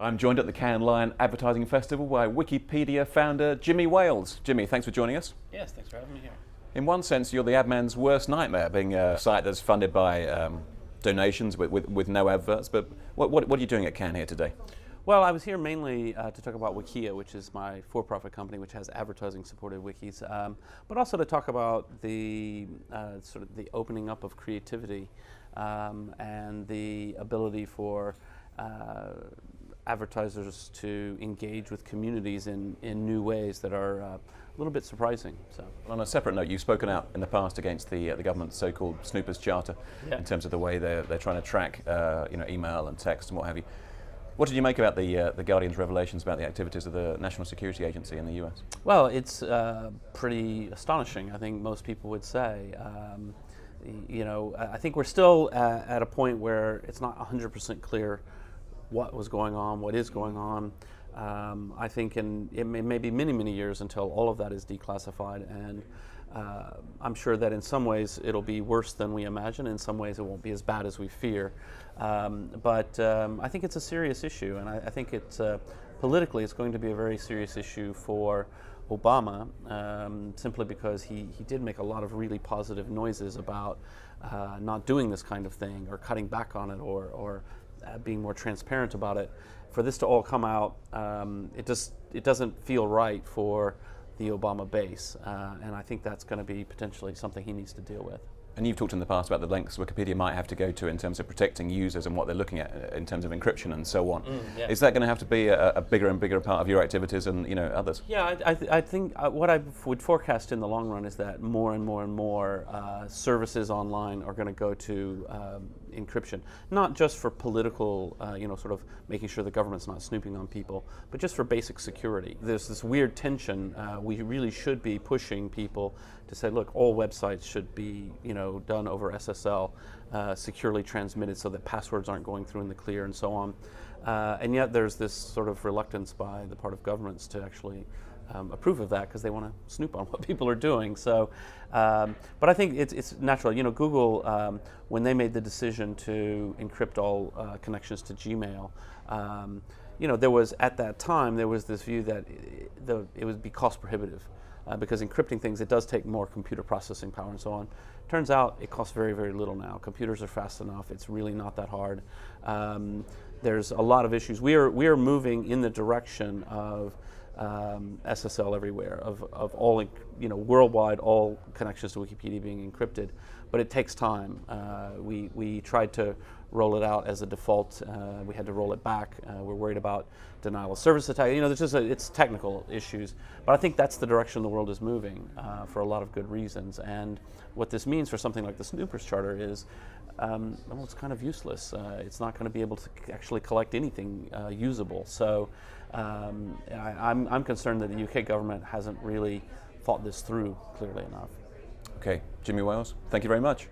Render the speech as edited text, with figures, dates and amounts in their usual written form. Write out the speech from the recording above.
I'm joined at the Cannes Lion Advertising Festival by Wikipedia founder Jimmy Wales. Jimmy, thanks for joining us. Yes, thanks for having me here. In one sense, you're the ad man's worst nightmare, being a site that's funded by donations with no adverts. But what are you doing at Cannes here today? Well, I was here mainly to talk about Wikia, which is my for-profit company which has advertising-supported wikis, but also to talk about the sort of the opening up of creativity and the ability for advertisers to engage with communities in new ways that are a little bit surprising. So, on a separate note, you've spoken out in the past against the government's so-called snoopers charter, in terms of the way they're trying to track email and text and what have you. What did you make about the Guardian's revelations about the activities of the National Security Agency in the US? Well, it's pretty astonishing, I think most people would say. I think we're still at a point where it's not 100% clear what was going on, what is going on. I think it may be many, many years until all of that is declassified, and I'm sure that in some ways it'll be worse than we imagine, in some ways it won't be as bad as we fear. But I think it's a serious issue, and I think it's politically it's going to be a very serious issue for Obama, simply because he did make a lot of really positive noises about not doing this kind of thing, or cutting back on it, or being more transparent about it. For this to all come out, it doesn't feel right for the Obama base, and I think that's going to be potentially something he needs to deal with. And you've talked in the past about the lengths Wikipedia might have to go to in terms of protecting users and what they're looking at in terms of encryption and so on. Yeah. Is that going to have to be a bigger and bigger part of your activities and others? Yeah, I think what I would forecast in the long run is that more and more and more services online are going to go to encryption, not just for political, sort of making sure the government's not snooping on people, but just for basic security. There's this weird tension. We really should be pushing people to say, look, all websites should be, done over SSL, securely transmitted, so that passwords aren't going through in the clear and so on. And yet there's this sort of reluctance by the part of governments to actually approve of that, because they want to snoop on what people are doing. So, but I think it's natural. Google, when they made the decision to encrypt all connections to Gmail, there was, at that time, there was this view that it would be cost prohibitive. Because encrypting things, it does take more computer processing power and so on. Turns out it costs very, very little now. Computers are fast enough. It's really not that hard. There's a lot of issues. We are moving in the direction of SSL everywhere, of all, worldwide, all connections to Wikipedia being encrypted. But it takes time. We tried to roll it out as a default. We had to roll it back. We're worried about denial of service attack. It's technical issues. But I think that's the direction the world is moving for a lot of good reasons. And what this means for something like the Snoopers Charter is, it's kind of useless. It's not going to be able to actually collect anything usable. So I'm concerned that the UK government hasn't really thought this through clearly enough. Okay, Jimmy Wales, thank you very much.